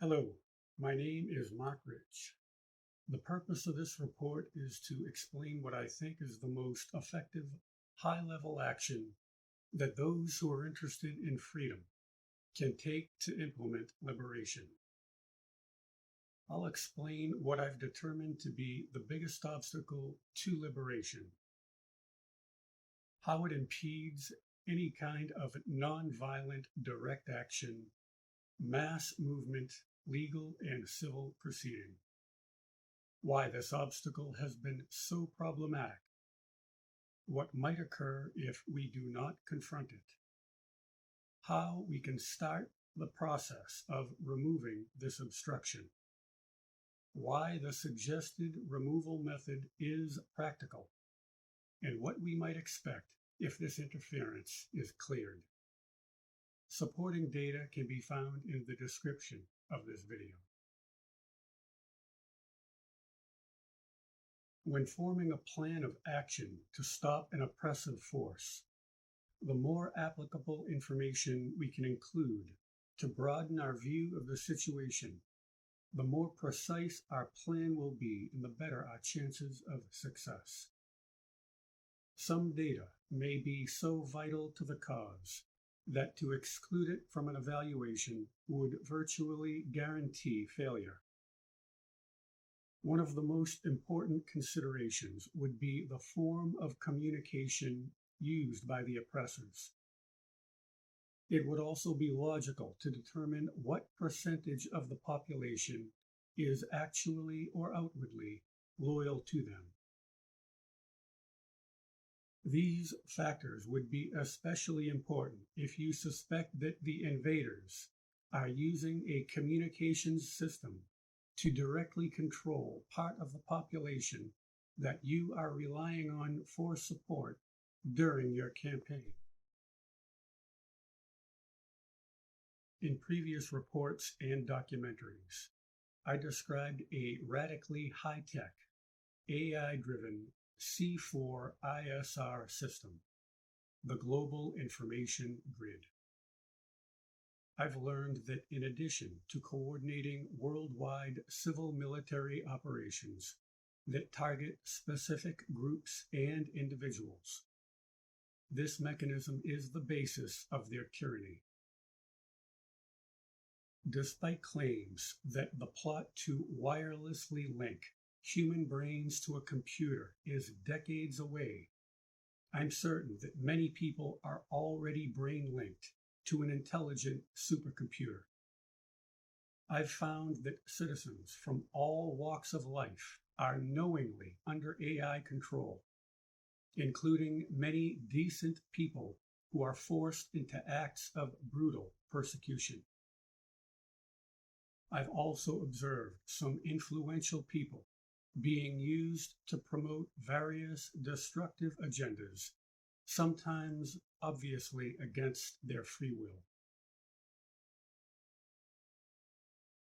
Hello, my name is Mark Rich. The purpose of this report is to explain what I think is the most effective high-level action that those who are interested in freedom can take to implement liberation. I'll explain what I've determined to be the biggest obstacle to liberation, how it impedes any kind of nonviolent direct action, mass movement, legal and civil proceeding, why this obstacle has been so problematic, what might occur if we do not confront it, how we can start the process of removing this obstruction, why the suggested removal method is practical, and what we might expect if this interference is cleared. Supporting data can be found in the description of this video. When forming a plan of action to stop an oppressive force, the more applicable information we can include to broaden our view of the situation, the more precise our plan will be and the better our chances of success. Some data may be so vital to the cause that to exclude it from an evaluation would virtually guarantee failure. One of the most important considerations would be the form of communication used by the oppressors. It would also be logical to determine what percentage of the population is actually or outwardly loyal to them. These factors would be especially important if you suspect that the invaders are using a communications system to directly control part of the population that you are relying on for support during your campaign. In previous reports and documentaries, I described a radically high-tech, AI-driven C4ISR system, the Global Information Grid. I've learned that in addition to coordinating worldwide civil military operations that target specific groups and individuals, this mechanism is the basis of their tyranny. Despite claims that the plot to wirelessly link human brains to a computer is decades away, I'm certain that many people are already brain-linked to an intelligent supercomputer. I've found that citizens from all walks of life are knowingly under AI control, including many decent people who are forced into acts of brutal persecution. I've also observed some influential people being used to promote various destructive agendas, sometimes obviously against their free will.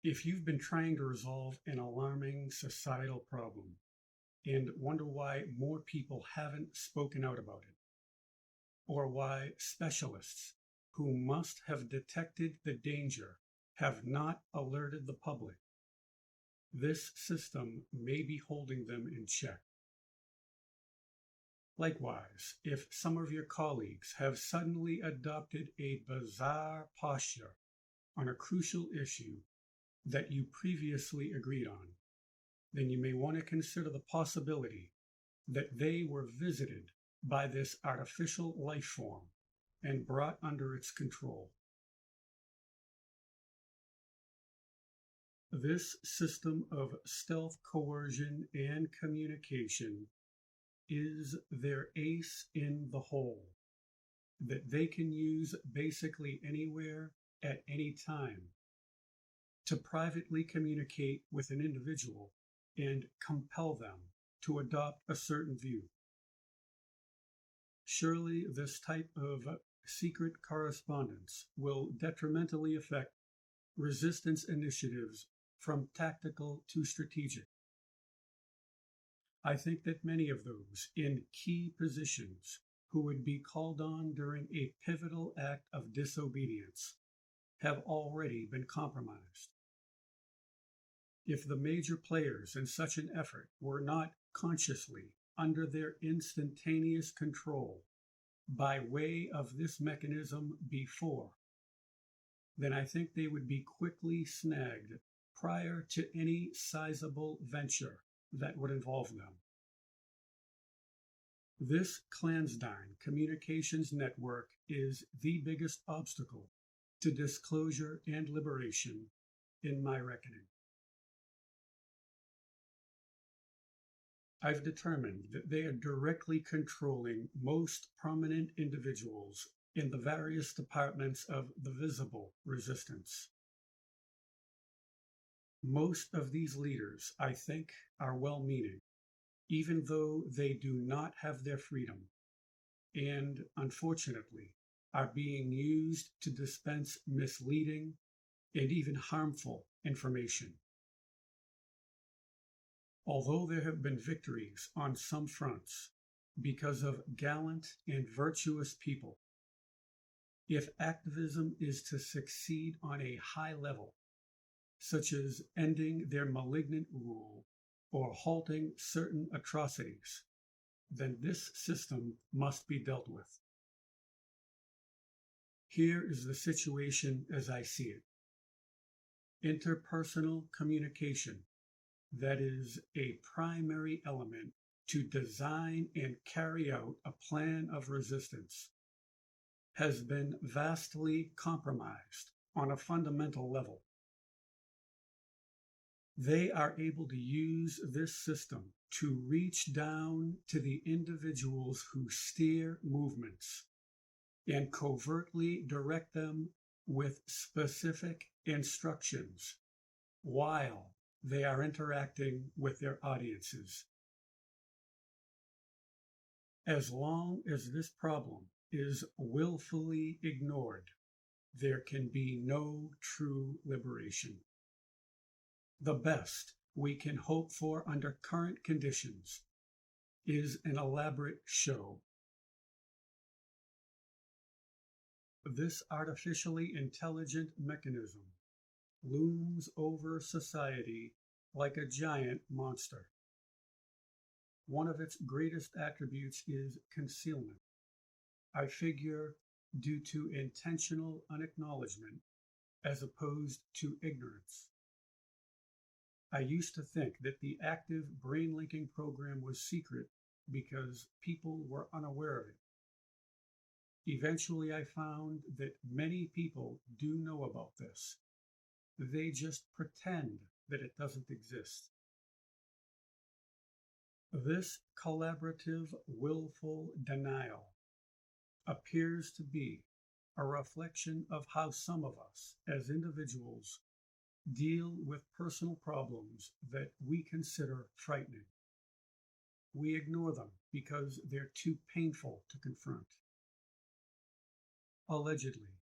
If you've been trying to resolve an alarming societal problem and wonder why more people haven't spoken out about it, or why specialists who must have detected the danger have not alerted the public, this system may be holding them in check. Likewise, if some of your colleagues have suddenly adopted a bizarre posture on a crucial issue that you previously agreed on, then you may want to consider the possibility that they were visited by this artificial life form and brought under its control. This system of stealth coercion and communication is their ace in the hole that they can use basically anywhere at any time to privately communicate with an individual and compel them to adopt a certain view. Surely this type of secret correspondence will detrimentally affect resistance initiatives from tactical to strategic. I think that many of those in key positions who would be called on during a pivotal act of disobedience have already been compromised. If the major players in such an effort were not consciously under their instantaneous control by way of this mechanism before, then I think they would be quickly snagged prior to any sizable venture that would involve them. This clandestine communications network is the biggest obstacle to disclosure and liberation in my reckoning. I've determined that they are directly controlling most prominent individuals in the various departments of the visible resistance. Most of these leaders, I think, are well-meaning, even though they do not have their freedom, and unfortunately are being used to dispense misleading and even harmful information. Although there have been victories on some fronts because of gallant and virtuous people, if activism is to succeed on a high level, such as ending their malignant rule or halting certain atrocities, then this system must be dealt with. Here is the situation as I see it. Interpersonal communication, that is a primary element to design and carry out a plan of resistance, has been vastly compromised on a fundamental level. They are able to use this system to reach down to the individuals who steer movements and covertly direct them with specific instructions while they are interacting with their audiences. As long as this problem is willfully ignored, there can be no true liberation. The best we can hope for under current conditions is an elaborate show. This artificially intelligent mechanism looms over society like a giant monster. One of its greatest attributes is concealment. I figure due to intentional unacknowledgement as opposed to ignorance. I used to think that the active brain linking program was secret because people were unaware of it. Eventually, I found that many people do know about this. They just pretend that it doesn't exist. This collaborative, willful denial appears to be a reflection of how some of us, as individuals, deal with personal problems that we consider frightening. We ignore them because they're too painful to confront. Allegedly,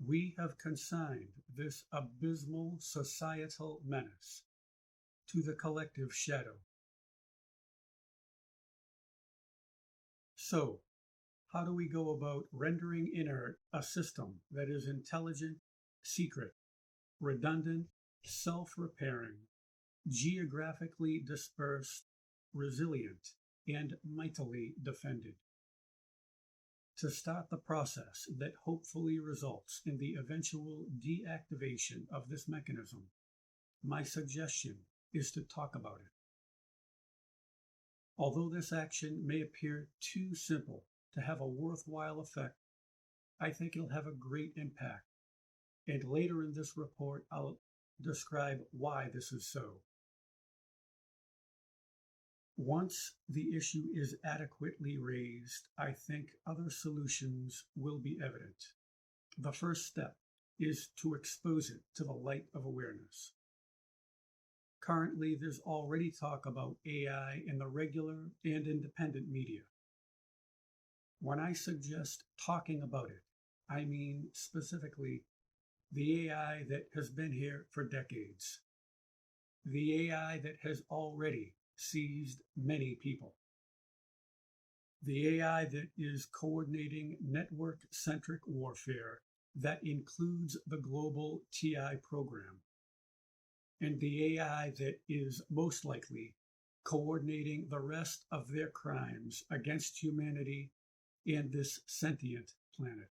we have consigned this abysmal societal menace to the collective shadow. So, how do we go about rendering inert a system that is intelligent, secret, redundant, self-repairing, geographically dispersed, resilient, and mightily defended? To start the process that hopefully results in the eventual deactivation of this mechanism, my suggestion is to talk about it. Although this action may appear too simple to have a worthwhile effect, I think it'll have a great impact. And later in this report, I'll describe why this is so. Once the issue is adequately raised, I think other solutions will be evident. The first step is to expose it to the light of awareness. Currently, there's already talk about AI in the regular and independent media. When I suggest talking about it, I mean specifically the AI that has been here for decades. The AI that has already seized many people. The AI that is coordinating network-centric warfare that includes the global TI program. and the AI that is most likely coordinating the rest of their crimes against humanity and this sentient planet.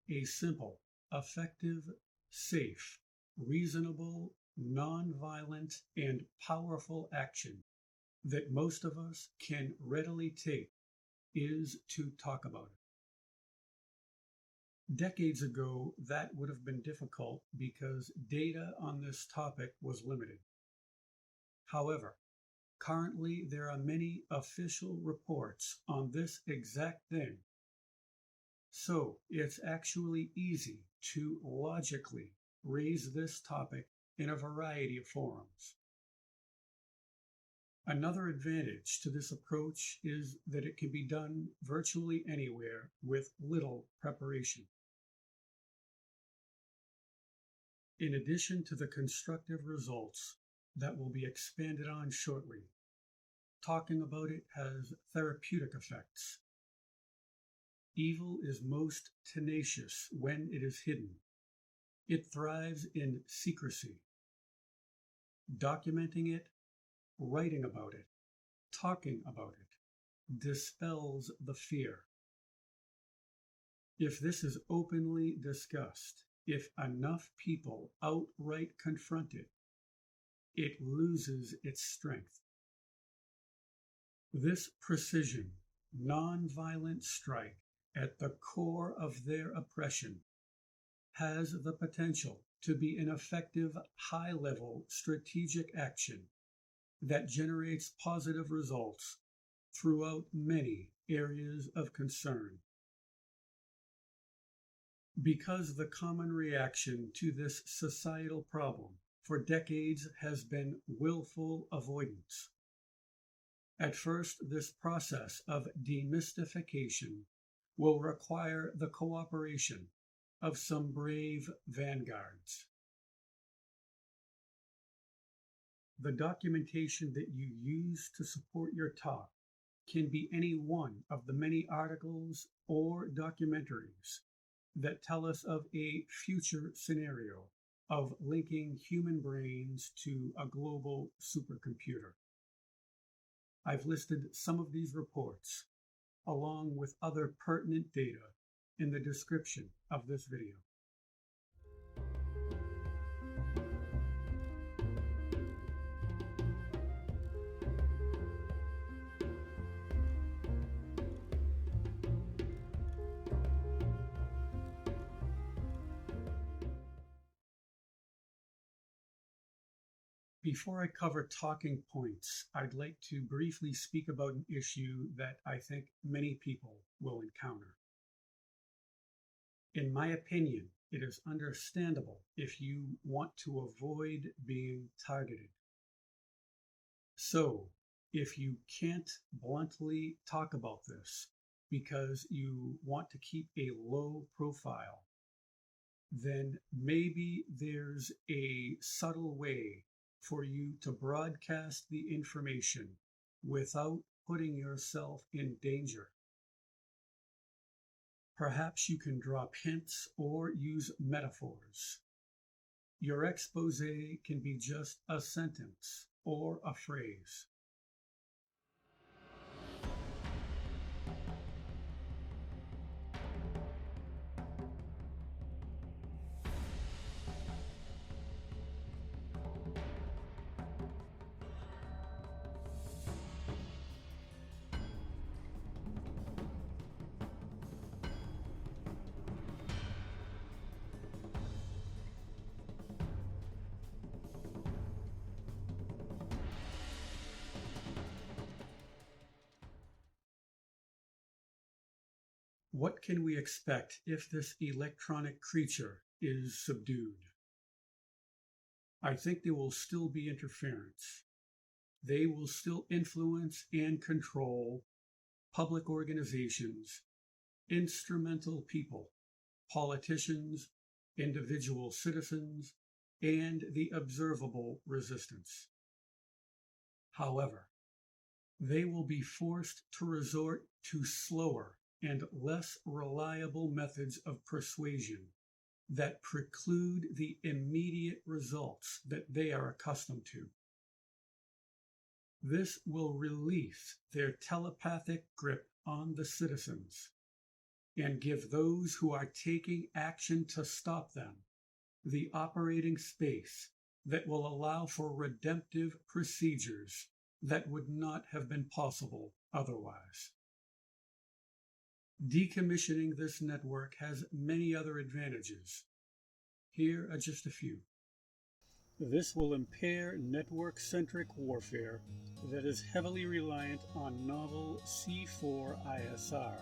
A simple, effective, safe, reasonable, nonviolent, and powerful action that most of us can readily take is to talk about it. Decades ago, that would have been difficult because data on this topic was limited. However, currently there are many official reports on this exact thing. So it's actually easy to logically raise this topic in a variety of forums. Another advantage to this approach is that it can be done virtually anywhere with little preparation. In addition to the constructive results that will be expanded on shortly, talking about it has therapeutic effects. Evil is most tenacious when it is hidden. It thrives in secrecy. Documenting it, writing about it, talking about it, dispels the fear. If this is openly discussed, if enough people outright confront it, it loses its strength. This precision, nonviolent strike at the core of their oppression has the potential to be an effective, high-level strategic action that generates positive results throughout many areas of concern. Because the common reaction to this societal problem for decades has been willful avoidance. At first, this process of demystification will require the cooperation of some brave vanguards. The documentation that you use to support your talk can be any one of the many articles or documentaries that tell us of a future scenario of linking human brains to a global supercomputer. I've listed some of these reports, along with other pertinent data, in the description of this video. Before I cover talking points, I'd like to briefly speak about an issue that I think many people will encounter. In my opinion, it is understandable if you want to avoid being targeted. So, if you can't bluntly talk about this because you want to keep a low profile, then maybe there's a subtle way for you to broadcast the information without putting yourself in danger. Perhaps you can drop hints or use metaphors. Your expose can be just a sentence or a phrase. What can we expect if this electronic creature is subdued? I think there will still be interference. They will still influence and control public organizations, instrumental people, politicians, individual citizens, and the observable resistance. However, they will be forced to resort to slower and less reliable methods of persuasion that preclude the immediate results that they are accustomed to. This will release their telepathic grip on the citizens and give those who are taking action to stop them the operating space that will allow for redemptive procedures that would not have been possible otherwise. Decommissioning this network has many other advantages. Here are just a few. This will impair network-centric warfare that is heavily reliant on novel C4 ISR.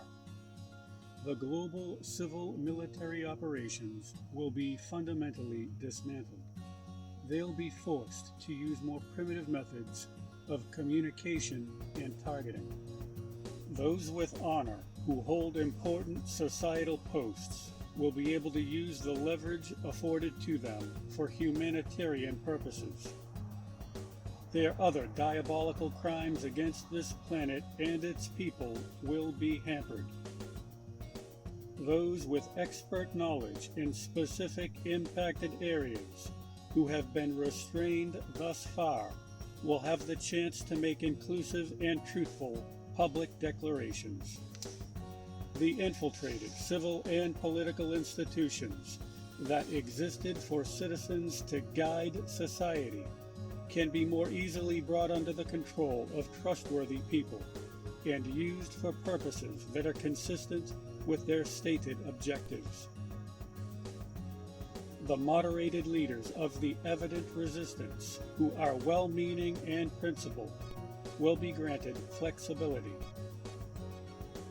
The global civil military operations will be fundamentally dismantled. They'll be forced to use more primitive methods of communication and targeting. Those with honor who hold important societal posts will be able to use the leverage afforded to them for humanitarian purposes. Their other diabolical crimes against this planet and its people will be hampered. Those with expert knowledge in specific impacted areas who have been restrained thus far will have the chance to make inclusive and truthful public declarations. The infiltrated civil and political institutions that existed for citizens to guide society can be more easily brought under the control of trustworthy people and used for purposes that are consistent with their stated objectives. The moderated leaders of the evident resistance, who are well-meaning and principled, will be granted flexibility.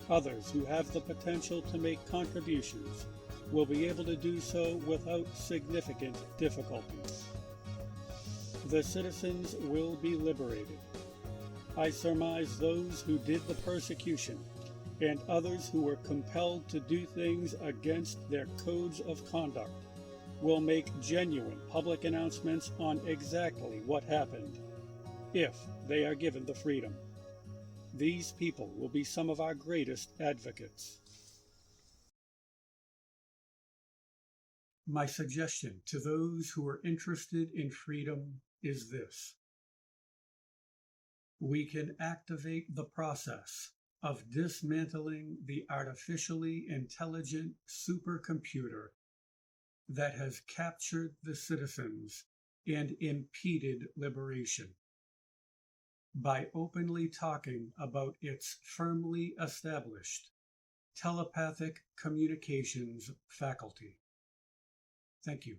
Others who have the potential to make contributions will be able to do so without significant difficulties. The citizens will be liberated. I surmise those who did the persecution and others who were compelled to do things against their codes of conduct will make genuine public announcements on exactly what happened, if they are given the freedom. These people will be some of our greatest advocates. My suggestion to those who are interested in freedom is this. We can activate the process of dismantling the artificially intelligent supercomputer that has captured the citizens and impeded liberation by openly talking about its firmly established telepathic communications faculty. Thank you.